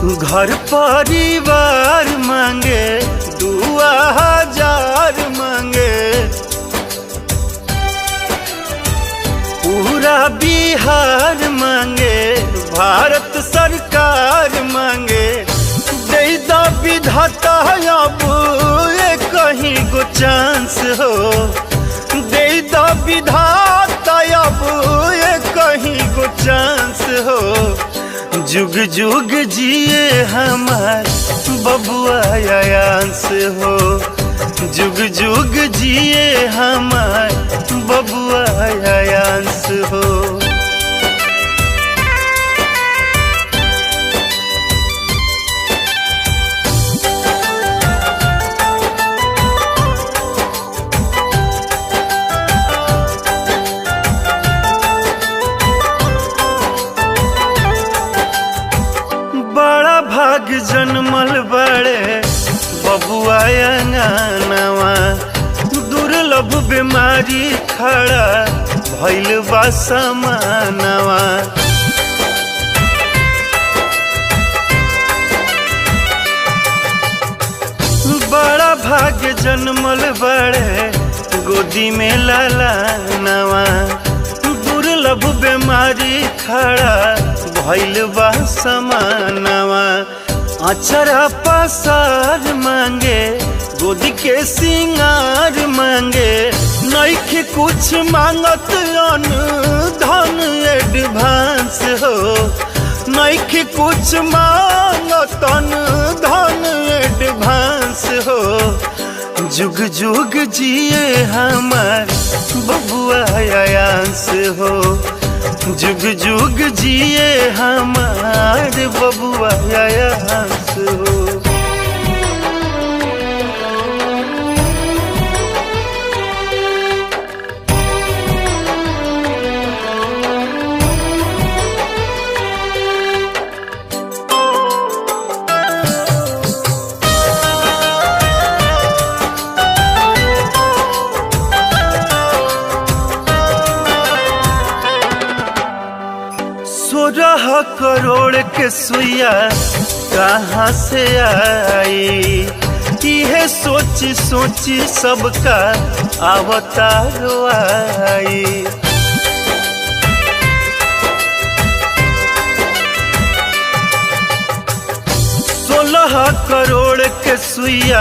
घर परिवार मांगे 2000 मांगे, पूरा बिहार मांगे, भारत सरकार मांगे। दे दा विधाता अब कहीं गो चांस हो, दे दा विधाता अब कहीं गो चांस हो। जुग जुग जिए हमार बबुआ आयांस हो, जुग जुग जिए हमार बबुआ आयांस हो। बड़ा भाग जन्मल बड़े बबुआ अंगनवा, दुर्लभ बीमारी खड़ा भइल बा समानवा। बड़ा भाग जन्मल बड़े गोदी में लालानवा, दुर्लभ बीमारी खड़ा भइल बा समानवा। अचरा पसार मांगे, गोदी के सिंगार मांगे, नइखे कुछ मांगत अन धन एडवांस हो, नइखे कुछ मांगत अन धन एडवांस हो। जुग जुग जिए हमार बबुआ आयांस हो, जुग जुग जिए हमार बबुआ आयांस हो। रह करोड़ के सुइया कहाँ से आई, इहे सोची सोची सबका आवता रोआई। 16 करोड़ के सुइया